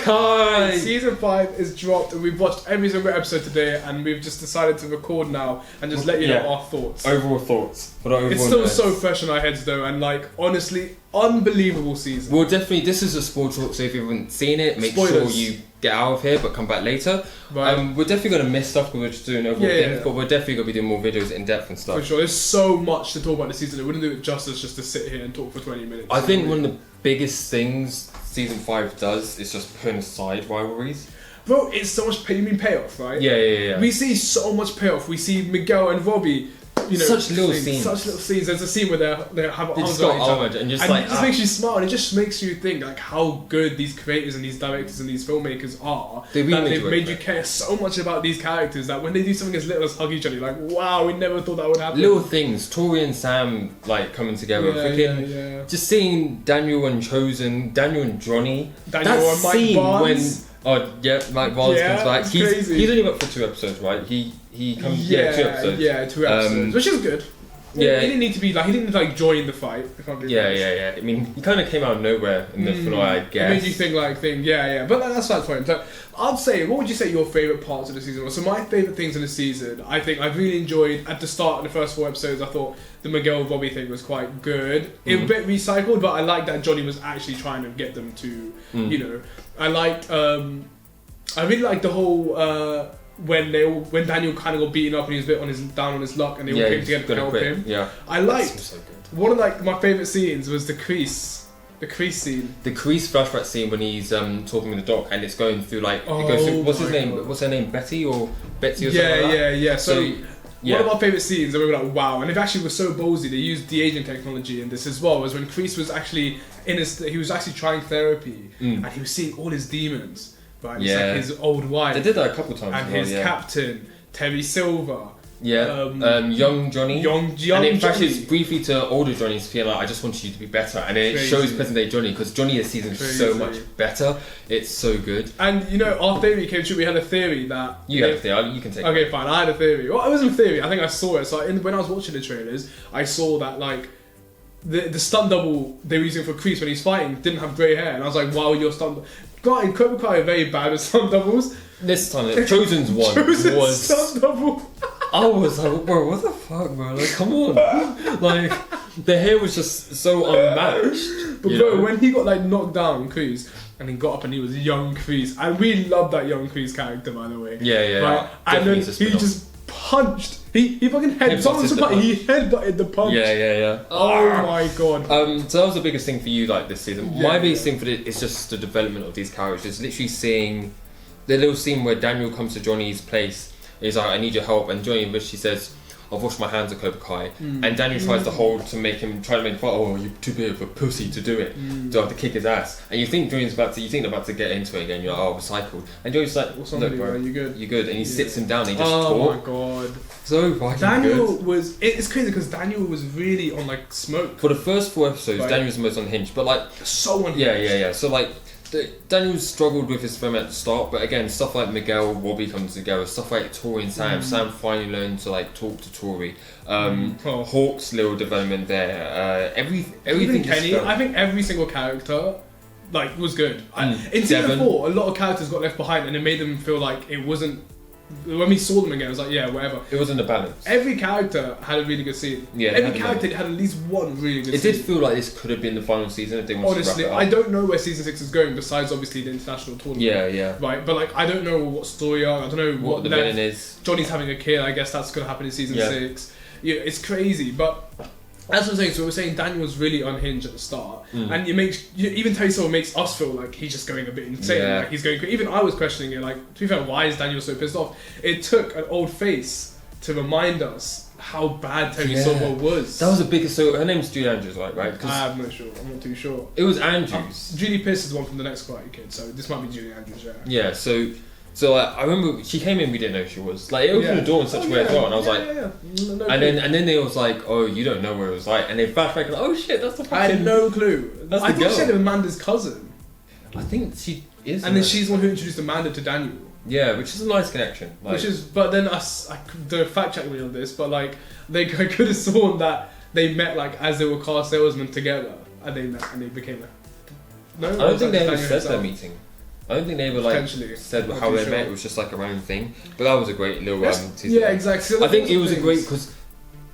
Kai! Season 5 is dropped, and we've watched every single episode today, and we've just decided to record now and just let you know our thoughts. Overall thoughts. It's still so fresh in our heads though, and like honestly, unbelievable season. Well, definitely, this is a spoil talk, so if you haven't seen it, make sure you get out of here, but come back later. Right. We're definitely going to miss stuff because we're just doing overall things, but we're definitely going to be doing more videos in depth and stuff. For sure, there's so much to talk about this season. It wouldn't do it justice just to sit here and talk for 20 minutes. I think one of the biggest things Season 5 does is just putting aside rivalries. Bro, it's so much payoff, right? Yeah. We see so much payoff. We see Miguel and Robbie, you know, such little scenes. There's a scene where they have arms around each other, and it just makes you smile. And it just makes you think like how good these creators and these directors and these filmmakers are. They've made you care so much about these characters that when they do something as little as hug each other, you're like, wow, we never thought that would happen. Little things, Tori and Sam like coming together, just seeing Daniel and Chosen, Daniel and Johnny. Daniel and Mike Barnes. Mike Barnes comes back. He's only up for 2 episodes, right? He comes 2 episodes. Yeah, 2 episodes, which is good. Yeah, he didn't need to join the fight. Yeah. I mean, he kind of came out of nowhere in the finale, I guess. It made you think but that's fine. So I'd say, what would you say your favourite parts of the season were? So my favourite things in the season, I think I really enjoyed at the start of the first 4 episodes. I thought the Miguel Robbie thing was quite good. It was a bit recycled, but I liked that Johnny was actually trying to get them to, you know. I liked. I really liked the whole. When Daniel kind of got beaten up and he was a bit down on his luck, and they all came together to help him. Yeah, I liked. So one of my favourite scenes was the crease scene. The crease flashback scene when he's talking with the doc, and it's going through it goes through, what's his name? God. What's her name? Betsy or Betsy or something like that? Yeah. So one of my favourite scenes, and we were like, wow, and it actually was so ballsy. They used de-aging technology in this as well. Was when Kreese was actually he was actually trying therapy, and he was seeing all his demons. Right, it's like his old wife. They did that a couple times. And his captain, Terry Silver. Young Johnny. And it flashes briefly to older Johnny's feeling like, I just want you to be better. And then it shows present day Johnny, because Johnny this season is so much better. It's so good. And you know, our theory came true. We had a theory that... You had a theory, you can take it. Okay, fine, I had a theory. Well, it wasn't a theory, I think I saw it. So when I was watching the trailers, I saw that like... The stunt double they were using for Kreese when he's fighting didn't have grey hair. And I was like, wow, your stunt... Granted, Cobra Kai are very bad at stunt doubles. This time, Chosen's one was stunt double. I was like, bro, what the fuck, bro? Like, come on. Like, the hair was just so unmatched. But bro, when he got like knocked down, Kreese, and he got up and he was young Kreese, I really loved that young Kreese character, by the way. Yeah. Right? And then he just punched. He fucking he headbutted the punch. Yeah. Oh my god. So that was the biggest thing for you, like this season. My biggest thing for it is just the development of these characters. Literally seeing the little scene where Daniel comes to Johnny's place. He's like, I need your help, and Johnny she says, I've washed my hands of Cobra Kai, and Daniel tries to make him oh, you're too big of a pussy to do it, to have to kick his ass, and you think Johnny's about to get into it again. You're like, oh, recycled, and Johnny's like, look, bro, you good, and he sits him down and he just talks. Oh my god, so fucking Daniel good. It's crazy because Daniel was really on like smoke for the first 4 episodes. Daniel was the most unhinged, but like so unhinged. Yeah. So like. Daniel struggled with his film at the start, but again, stuff like Miguel, Robbie comes together, stuff like Tori and Sam. Sam finally learned to like talk to Tori. Hawk's little development there. Everything. Kenny, I think every single character like was good. In season 4, a lot of characters got left behind, and it made them feel like it wasn't. When we saw them again, it was like, yeah, whatever. It wasn't a balance. Every character had a really good scene. Yeah, every character had at least one really good scene. It did feel like this could have been the final season if they wanted to wrap it up. I don't know where season 6 is going, besides obviously the international tournament. Yeah. Right, but like, I don't know what story arc, I don't know what the villain is. Johnny's having a kid, I guess that's going to happen in season 6. Yeah, it's crazy, but... That's what I'm saying. So we're saying Daniel was really unhinged at the start, and it makes even Terry Silver makes us feel like he's just going a bit insane. Like he's going. Even I was questioning it. Like, to be fair, why is Daniel so pissed off? It took an old face to remind us how bad Terry Silver was. That was the biggest. So her name's Julie Andrews, right? I'm not sure. I'm not too sure. It was Andrews. Julie Pierce is the one from the next Karate Kid, so this might be Julie Andrews. Yeah. So I remember she came in, we didn't know who she was. Like, it opened the door in such a way as well, and I was like... No and then they was like, oh, you don't know what it was like. And they flashback and oh shit, that's the fucking... I had no clue. That's I the thought girl. she said it was Amanda's cousin. I think she is. And then she's the one who introduced Amanda to Daniel. Yeah, which is a nice connection. Like, but then I don't fact check me on this, but like, I could have sworn that they met like as they were car salesmen together, and they met and they became... I don't think they ever said their meeting. I don't think they ever like said how they met. It was just like a random thing. But that was a great little season. Yeah, exactly. So I think it was a great because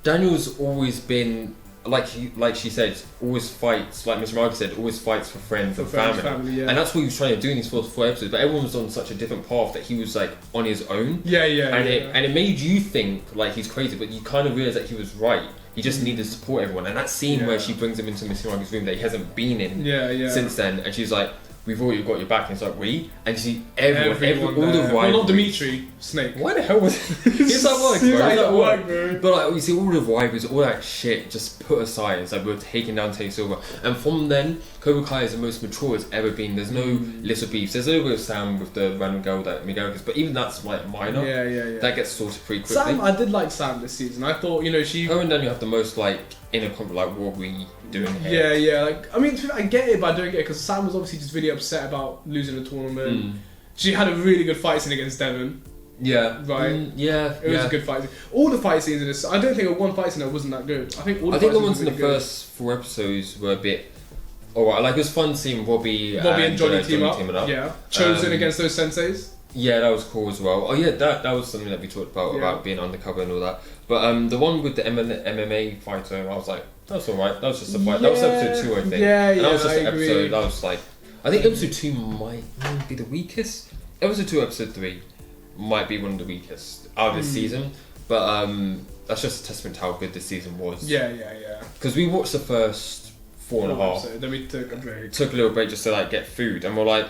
Daniel's always been like she said, always fights. Like Mr. Marcus said, always fights for friends and family. Yeah. And that's what he was trying to do in these first 4 episodes. But everyone was on such a different path that he was like on his own. Yeah. And it made you think like he's crazy, but you kind of realize that he was right. He just needed to support everyone. And that scene where she brings him into Mr. Marcus' room that he hasn't been in since then, and she's like, "We've already got your back," and it's like, "We?" And you see everyone all the rivals. Well, not Dimitri, Snake. Why the hell was he's at work, bro? He's at work, bro. But like, you see all the rivals, all that shit just put aside. It's like we're taking down Teddy Silver, and from then, Cobra Kai is the most mature it's ever been. There's no little beefs. There's a little bit of Sam with the random girl that Miguel is, but even that's like minor. Yeah. That gets sorted pretty quickly. Sam, I did like Sam this season. I thought, she. Her and Daniel have the most like inner conflict, like what are we doing here? Yeah. Like, I mean, I get it, but I don't get it because Sam was obviously just really upset about losing the tournament. She had a really good fight scene against Devon. Yeah. Right. It was a good fight scene. All the fight scenes in this, I don't think one fight scene that wasn't that good. I think the ones in the first 4 episodes were a bit alright. Like it was fun seeing Bobby and Johnny teaming up. Yeah. Chosen against those senseis. Yeah, that was cool as well. Oh yeah, that was something that we talked about being undercover and all that. But the one with the MMA fighter, I was like, that's alright. That was just a fight. That was episode 2, I think. And that was just an episode. That was like, I think episode 2 might be the weakest. Episode 2, episode 3 might be one of the weakest out of this season. But that's just a testament to how good this season was. Yeah. Because we watched the first 4.5. Then we took a break. Took a little break just to like get food, and we're like,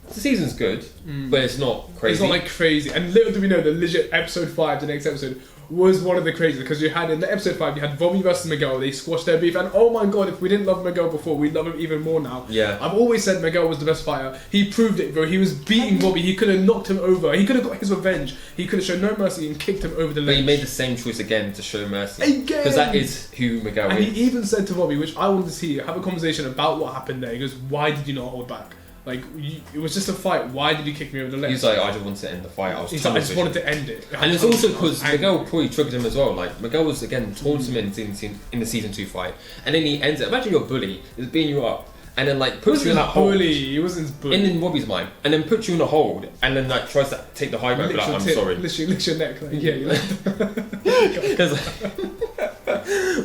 the season's good, but it's not crazy. It's not like crazy. And little do we know, the legit episode 5, the next episode, was one of the craziest because you had in the episode 5 you had Bobby versus Miguel. They squashed their beef, and oh my god, if we didn't love Miguel before, we love him even more now. Yeah, I've always said Miguel was the best fighter. He proved it, bro. He was beating Bobby. He could have knocked him over. He could have got his revenge. He could have shown no mercy and kicked him over the ledge. But he made the same choice again to show mercy. Again, because that is who Miguel is. And he even said to Bobby, which I wanted to see, have a conversation about what happened there. He goes, "Why did you not hold back? Like, it was just a fight. Why did you kick me over the leg?" He's like, "I just wanted to end the fight. I just wanted to end it." And it's also because Miguel probably triggered him as well. Like, Miguel was, again, taunting him in the season 2 fight. And then he ends it. Imagine your bully is beating you up. And then, like, puts you in that hold. He wasn't his bully. In Bobby's mind. And then puts you in a hold. And then, like, tries to take the high ground. Like, I'm sorry. Licks your neck. Like, yeah, you're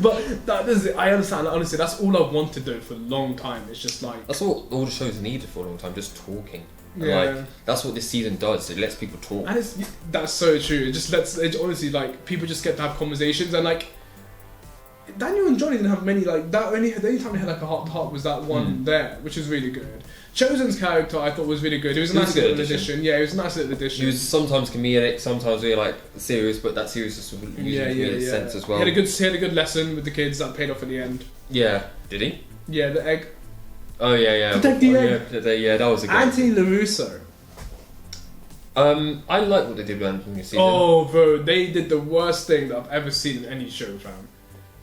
But that is it. I understand. Honestly, that's all I've wanted though for a long time. It's just like that's what all the shows needed for a long time. Just talking. And yeah. Like that's what this season does. It lets people talk. And that's so true. It just lets. It honestly like people just get to have conversations and like. Daniel and Johnny didn't have many like that. The only time they had like a heart to heart was that one there, which was really good. Chosen's character I thought was really good. It was a nice little addition. Yeah, it was a nice little addition. He was sometimes comedic, sometimes really like serious, but that seriousness was usually sense as well. He had a good lesson with the kids that paid off at the end. Yeah, did he? Yeah, the egg. Oh yeah. Protect the egg. Yeah, that was a good. Anthony LaRusso. I like what they did with Anthony season. Oh, bro, they did the worst thing that I've ever seen in any show, fam.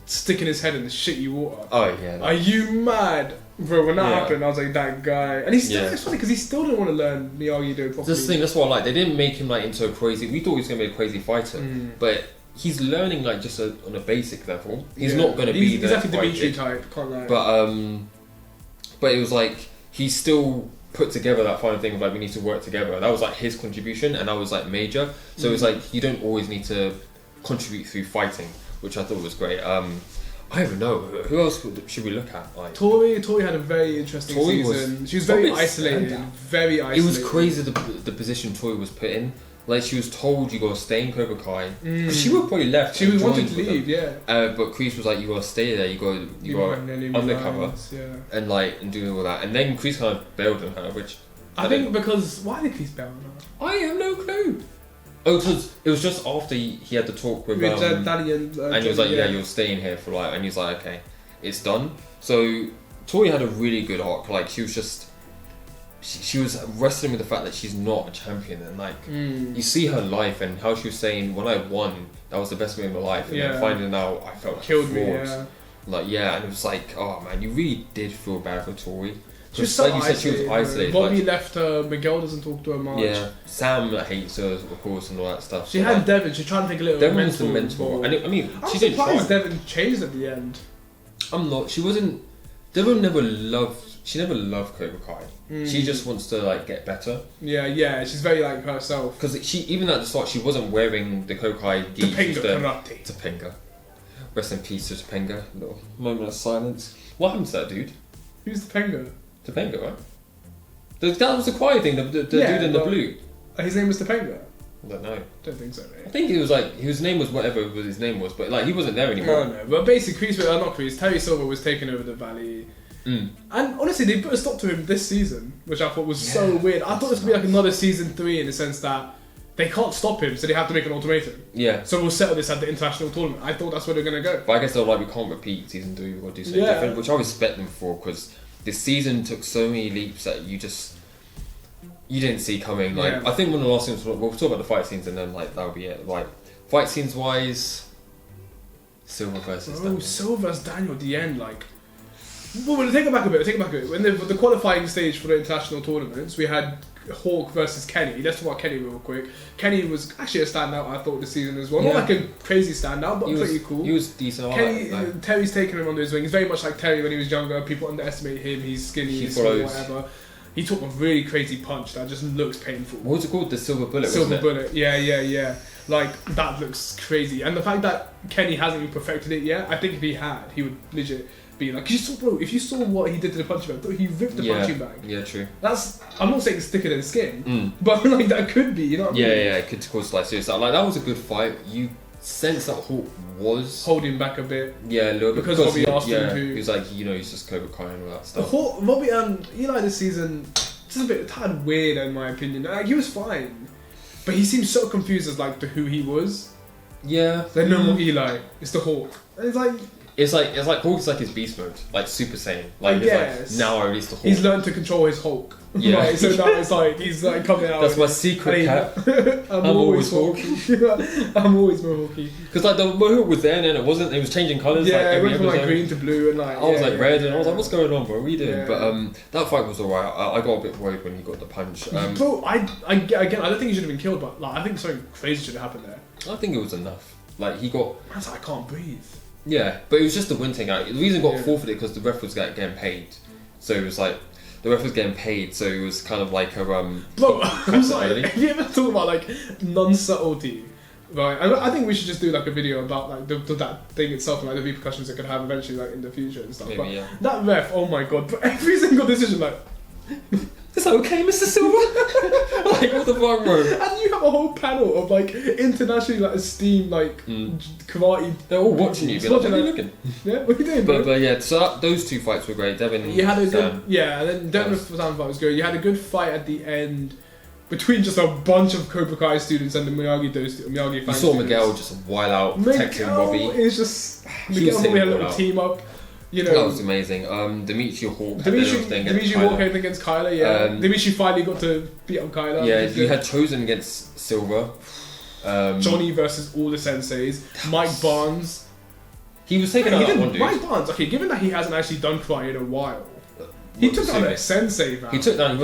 Sticking his head in the shitty water. Oh yeah. Are you mad? Bro, when that happened, I was like, that guy. And he's still, it's funny because he still didn't want to learn Miyagi-Do properly. This thing, that's what I like. They didn't make him like into a crazy. We thought he was going to be a crazy fighter, but he's learning like just on a basic level. He's not going to be the exactly Dimitri type. Can't lie. But it was like he still put together that final thing of like we need to work together. That was like his contribution, and that was like major. So it's like you don't always need to contribute through fighting, which I thought was great. I don't know. Who else should we look at? Like Tori had a very interesting season. She was very isolated. Very isolated. It was crazy the position Tori was put in. Like she was told you gotta stay in Cobra Kai. She would probably left. She was wanted to leave, but Kreese was like, you gotta stay there. You gotta undercover, and like and doing all that. And then Kreese kind of bailed on her, which I think because why did Kreese bail on her? I have no clue. Oh, because it was just after he had the talk with Danny and he was like, yeah, you're staying here for like, and he's like, okay, it's done. So Tori had a really good arc. Like she was just, she was wrestling with the fact that she's not a champion, and like you see her life and how she was saying, when I won, that was the best way of my life, and then finding out I felt like killed me. Yeah. Like and it was like, oh man, you really did feel bad for Tori. She was so like you said, she was isolated. Bobby left her. Miguel doesn't talk to her much. Yeah, Sam hates her, of course, and all that stuff. She had Devon. She tried to take a little. Devon was the mentor, and I mean, she didn't try. Devon changed at the end. I'm not. She wasn't. Devon never loved. She never loved Cobra Kai. She just wants to like get better. Yeah. She's very like herself. Because she, even at the start, she wasn't wearing the Kokai gi. Topanga. Rest in peace to Topanga. Little moment of silence. What happened to that dude? Who's Topanga? Topanga, right? That was the quiet thing. The dude in the blue. His name was Topanga. I don't know. Don't think so, mate. I think it was like his name was whatever his name was, but like he wasn't there anymore. No. But basically, Terry Silver was taking over the Valley. And honestly, they put a stop to him this season, which I thought was so weird. I thought this would be like another season 3 in the sense that they can't stop him, so they have to make an ultimatum. Yeah. So we'll settle this at the international tournament. I thought that's where they're gonna go. But I guess they're like, we can't repeat season 3. We've got to do something different, which I respect them for, because this season took so many leaps that you didn't see coming. Like I think one of the last things we'll talk about the fight scenes, and then like that'll be it. Like fight scenes wise, Silver versus Daniel. Silver versus Daniel at the end, like. Well, we'll take it back a bit. When the qualifying stage for the international tournaments, we had Hawk versus Kenny. Let's talk about Kenny real quick. Kenny was actually a standout, I thought, this season as well. Not like a crazy standout, but pretty cool. He was decent. Terry's taken him under his wing. He's very much like Terry when he was younger. People underestimate him. He's skinny, he's small, whatever. He took a really crazy punch that just looks painful. What was it called? The Silver Bullet, Silver Bullet, yeah. Like, that looks crazy. And the fact that Kenny hasn't even perfected it yet, I think if he had, he would legit be like... if you saw what he did to the punching bag, he ripped the punching bag. Yeah, true. I'm not saying it's thicker than skin, but like that could be, you know what I mean? Yeah, it could cause like serious... Like, that was a good fight. You sense that Hawk was... holding back a bit. Yeah, a little bit. Because Robbie asked him to... He was like, he's just Cobra Kai and all that stuff. Robbie and Eli this season, just a bit tad weird in my opinion. Like, he was fine, but he seems so confused as like to who he was. Yeah. There's no more Eli. It's the Hawk. And it's like Hawk's like his beast mode, like Super Saiyan. Like, it's like, now I release the Hawk. He's learned to control his Hulk. Yeah. Right, so now it's like he's like coming out. That's my secret cat. I'm always Hawky. I'm always Mohawky. Because like the Mohawk was there and then it wasn't. It was changing colours. Yeah, like, it went from like green to blue and like. I was like red and I was like, what's going on, bro? What are you doing? Yeah. But that fight was alright. I got a bit worried when he got the punch. Bro, I don't think he should have been killed, but like I think something crazy should have happened there. I think it was enough. Like he got. Man's like, I can't breathe. Yeah, but it was just the win thing. The reason it got forfeited because the ref was getting paid, so it was like the ref was getting paid, so it was kind of like a Bro, I'm sorry. Have you ever thought about like non-subtlety? Right, I think we should just do like a video about like that thing itself and like the repercussions it could have eventually like in the future and stuff. Maybe, but that ref, oh my god! But every single decision, like. Is that okay, Mr. Silver? Like, what the fuck, bro? And you have a whole panel of like internationally like esteemed like karate. They're all watching you. Be like, what are you looking? Yeah, what are you doing? Bro? But yeah, so those two fights were great. Devin. You had a good and then Devin Sam fight was good. You had a good fight at the end between just a bunch of Cobra Kai students and the Miyagi fan. You saw Miguel just while out protecting Robbie. It's just Miguel and Robbie had a little team up. You know, that was amazing. Dimitri Hawk Hawk against Kyler, yeah. Dimitri finally got to beat up Kyler. Yeah, you had Chosen against Silver. Johnny versus all the senseis. Mike Barnes. He was taking out that one dude. Mike Barnes, okay, given that he hasn't actually done karate in a while, he took down a sensei, man. He took down, and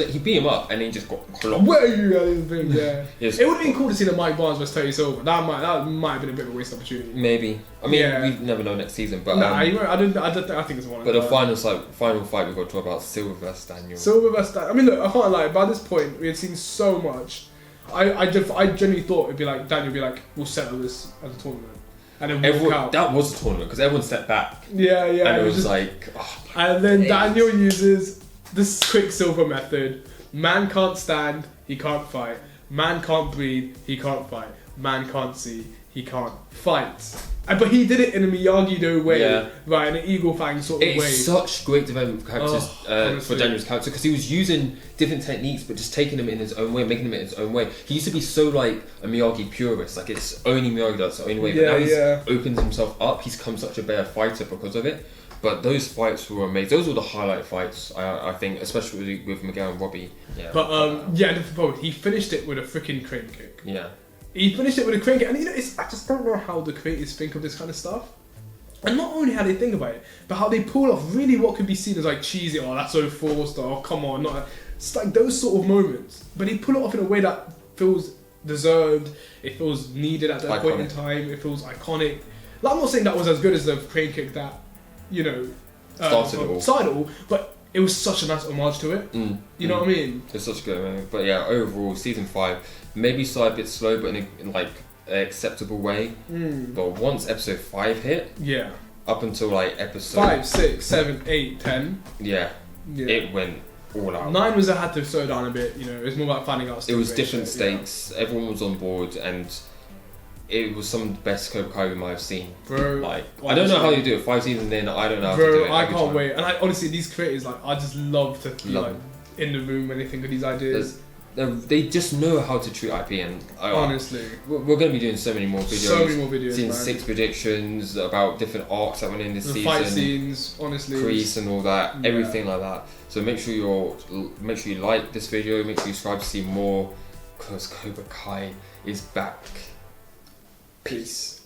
he beat him up, and he just got clocked. Where are you at? Yeah. It would have been cool to see the Mike Barnes versus Terry Silver. That might have been a bit of a waste opportunity. Maybe. I mean, we never know next season, but I think it's one. But the final fight we've got to talk about Silver versus Daniel. I mean, look, I can't lie. By this point, we had seen so much. I genuinely thought it'd be like Daniel would be like, we'll settle this at the tournament. And then walk out. That was a tournament because everyone stepped back. Yeah. And it was just, like... Oh, and then Daniel uses this Quicksilver method. Man can't stand, he can't fight. Man can't breathe, he can't fight. Man can't see, he can't fight. But he did it in a Miyagi-Do way, right? In an Eagle Fang sort of way. It's such great development for characters, for Daniel's character, because he was using different techniques, but just taking them in his own way, making them in his own way. He used to be so like a Miyagi purist, like it's only Miyagi does the only way. But now he's opened himself up. He's become such a better fighter because of it. But those fights were amazing. Those were the highlight fights, I think, especially with Miguel and Robbie. Yeah. But he finished it with a freaking crane kick. Yeah. He finished it with a crane kick, and I just don't know how the creators think of this kind of stuff. And not only how they think about it, but how they pull off really what could be seen as like cheesy, oh that's so forced, oh come on, not. It's like those sort of moments. But they pull it off in a way that feels deserved, it feels needed at that point in time, it feels iconic. Like, I'm not saying that was as good as the crane kick that, started it all, but it was such a nice homage to it. You know what I mean? It's such a good movie. But yeah, overall, season 5 maybe started a bit slow, but in like an acceptable way. But once episode 5 hit, yeah, up until like episode 5, 6, 7, 8, 10, yeah, it went all out. 9 was I had to slow down a bit. You know, it was more about finding out. It was different stakes. Yeah. Everyone was on board, and it was some of the best Cobra Kai we might have seen. Bro, like honestly, I don't know how you do it. 5 seasons in, I don't know how to do it. I can't wait. And honestly, these creators, like, I just love to be like in the room when they think of these ideas. They just know how to treat IP, and honestly, we're going to be doing so many more videos. So many more videos. Seeing 6 predictions about different arcs that went in this season. The fight scenes, honestly, Kreese and all that, everything like that. So make sure you like this video. Make sure you subscribe to see more, because Cobra Kai is back. Peace.